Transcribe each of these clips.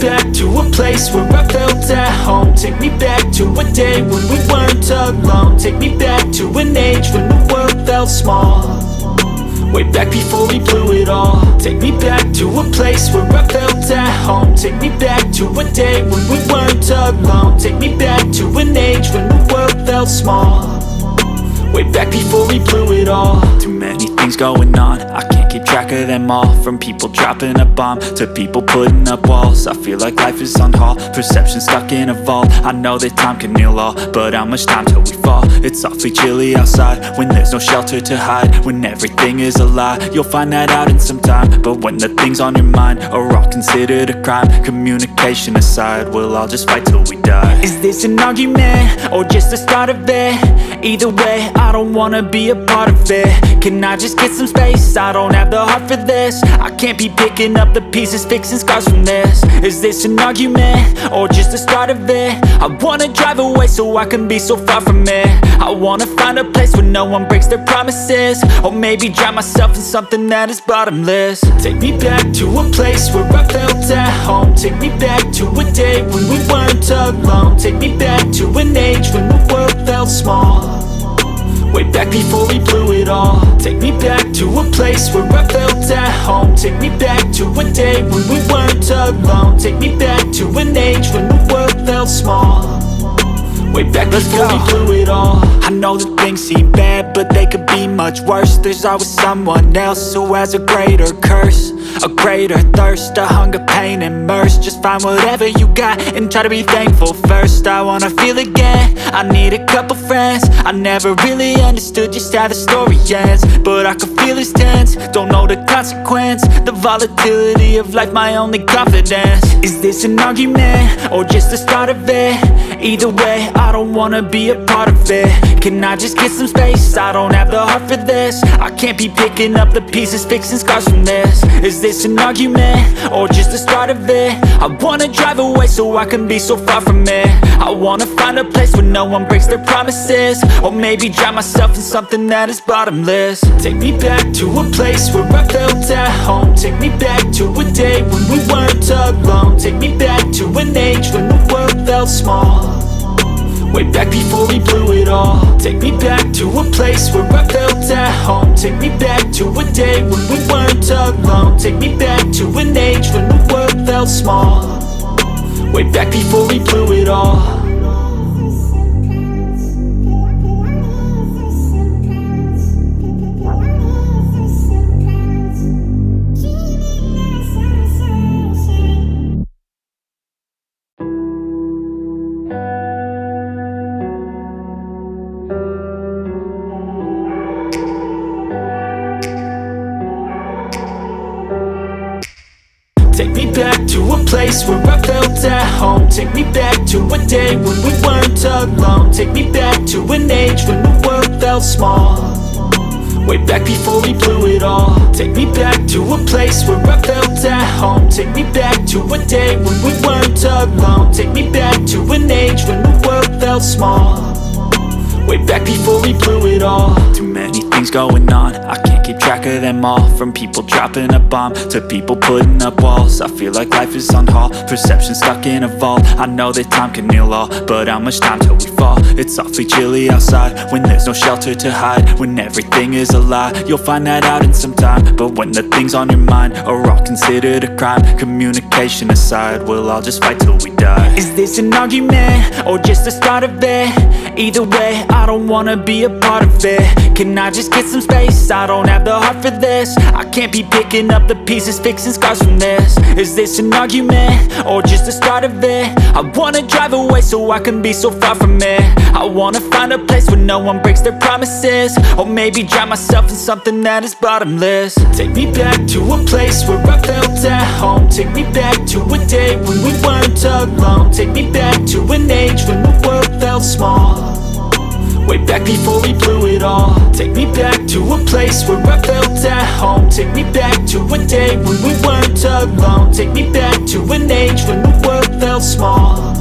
back to a place where I felt at home. Take me back to a day when we weren't alone. Take me back to an age when the world felt small, way back before we blew it all. Take me back to a place where I felt at home. Take me back to a day when we weren't alone. Take me back to an age when the world felt small, way back before we blew it all. Too many things going on, I can't keep track of them all. From people dropping a bomb to people putting up walls. I feel like life is on hold, perception stuck in a vault. I know that time can heal all, but how much time till we fall? It's awfully chilly outside when there's no shelter to hide. When everything is a lie, you'll find that out in some time. But when the things on your mind are all considered a crime, communication aside, we'll all just fight till we die. Is this an argument or just the start of it? Either way, I don't wanna be a part of it. Can I just get some space? I don't have the heart for this. I can't be picking up the pieces, fixing scars from this. Is this an argument or just the start of it? I wanna drive away so I can be so far from it. I wanna find a place where no one breaks their promises, or maybe drown myself in something that is bottomless. Take me back to a place where I felt at home. Take me back to a day when we weren't alone. Take me back to an age when the world felt small, way back before we blew it all. Take me back to a place where I felt at home. Take me back to a day when we weren't alone. Take me back to an age when the world felt small, way back before we blew it all. I know that things seem bad, but they could be much worse. There's always someone else who has a greater curse, a greater thirst, a hunger, pain, and mercy. Just find whatever you got and try to be thankful first. I wanna feel again, I need a couple friends. I never really understood just how the story ends, but I can feel it's tense, don't know the consequence. The volatility of life, my only confidence. Is this an argument or just the start of it? Either way, I don't wanna be a part of it. Can I just get some space? I don't have the heart for this. I can't be picking up the pieces, fixing scars from this. Is this an argument or just the start of it? I wanna drive away so I can be so far from it. I wanna find a place where no one breaks their promises, or maybe drown myself in something that is bottomless. Take me back to a place where I felt at home. Take me back to a day when we weren't alone. Take me back to an age when the world felt small, way back before we blew it all. Take me back to a place where I felt at home. Take me back to a day when we weren't alone. Take me back to an age when the world felt small, way back before we blew it all. Take me back to a place where I felt at home. Take me back to a day when we weren't alone. Take me back to an age when the world felt small, way back before we blew it all. Take me back to a place where I felt at home. Take me back to a day when we weren't alone. Take me back to an age when the world felt small, way back before we blew it all. Too many things going on, I can't keep track of them all. From people dropping a bomb to people putting up walls. I feel like life is on hold, perception stuck in a vault. I know that time can heal all, but how much time till we fall? It's awfully chilly outside when there's no shelter to hide. When everything is a lie, you'll find that out in some time. But when the things on your mind are all considered a crime, communication aside, we'll all just fight till we die. Is this an argument or just the start of it? Either way, I don't wanna be a part of it. Can I just get some space? I don't have the heart for this. I can't be picking up the pieces, fixing scars from this. Is this an argument or just the start of it? I wanna drive away so I can be so far from it. I wanna find a place where no one breaks their promises, or maybe drown myself in something that is bottomless. Take me back to a place where I felt at home. Take me back to a day when we weren't alone. Take me back to an age when the world felt small, way back before we blew it all. Take me back to a place where I felt at home. Take me back to a day when we weren't alone. Take me back to an age when the world felt small,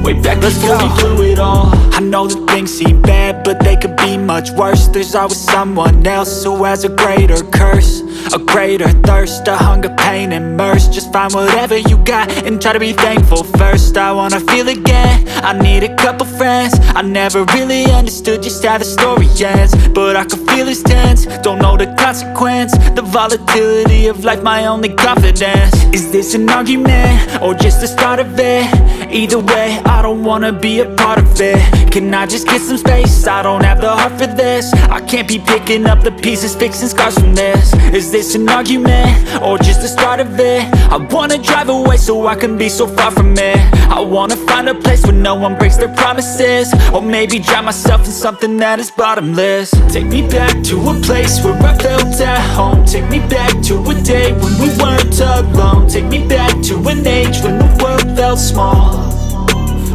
way back before we blew it all. I know that things seem bad, but they could be much worse. There's always someone else who has a greater curse, a greater thirst, a hunger, pain, and mercy. Just find whatever you got and try to be thankful first. I wanna feel again, I need a couple friends. I never really understood just how the story ends, but I can feel it's tense, don't know the consequence. The volatility of life, my only confidence. Is this an argument, or just the start of it? Either way, I don't wanna be a part of it. Can I just get some space? I don't have the heart for this. I can't be picking up the pieces, fixing scars from this. Is this an argument, or just the start of it? I wanna drive away so I can be so far from it. I wanna find a place where no one breaks their promises, or maybe drown myself in something that is bottomless. Take me back to a place where I felt at home. Take me back to a day when we weren't alone. Take me back to an age when the world felt small,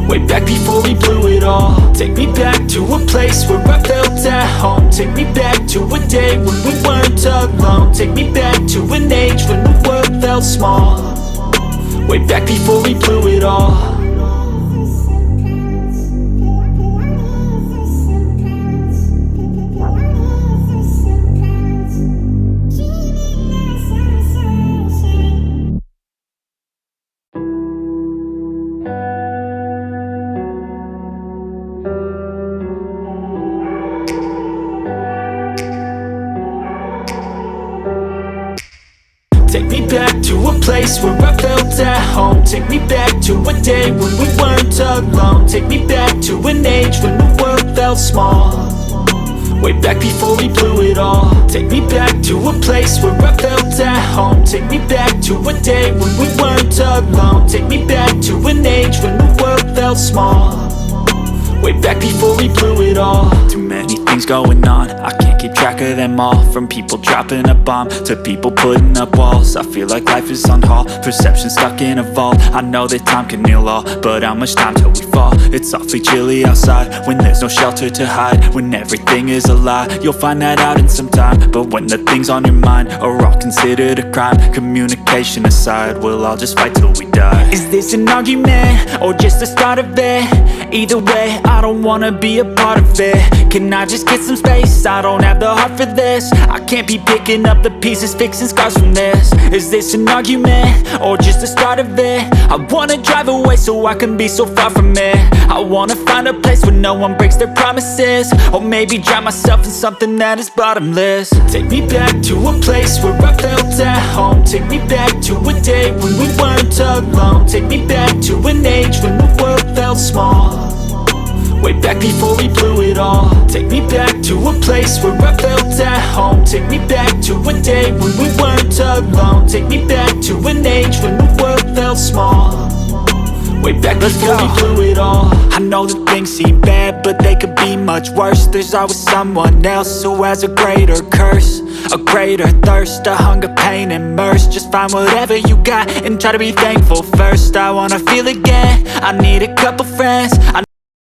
way back before we blew it all. Take me back to a place where I felt at home. Take me back to a day when we weren't alone. Take me back to an age when the world felt small, way back before we blew it all. Take me back to a place where I felt at home. Take me back to a day when we weren't alone. Take me back to an age when the world felt small, way back before we blew it all. Take me back to a place where I felt at home. Take me back to a day when we weren't alone. Take me back to an age when the world felt small, way back before we blew it all. Too many things going on, I can't keep track of them all. From people dropping a bomb to people putting up walls. I feel like life is on hold, perception stuck in a vault. I know that time can heal all, but how much time till we fall? It's awfully chilly outside when there's no shelter to hide. When everything is a lie, you'll find that out in some time. But when the things on your mind are all considered a crime, communication aside, we'll all just fight till we die. Is this an argument, or just the start of it? Either way, I don't wanna be a part of it. Can I just get some space? I don't have the heart for this. I can't be picking up the pieces, fixing scars from this. Is this an argument, or just the start of it? I wanna drive away so I can be so far from it. I wanna find a place where no one breaks their promises, or maybe drown myself in something that is bottomless. Take me back to a place where I felt at home. Take me back to a day when we weren't alone. Take me back to an age when the world felt small, way back before we blew it all. Take me back to a place where I felt at home. Take me back to a day when we weren't alone. Take me back to an age when the world felt small, way back before we blew it all. I know that things seem bad, but they could be much worse. There's always someone else who has a greater curse, a greater thirst, a hunger, pain, and mercy. Just find whatever you got and try to be thankful first. I wanna feel again, I need a couple friends. I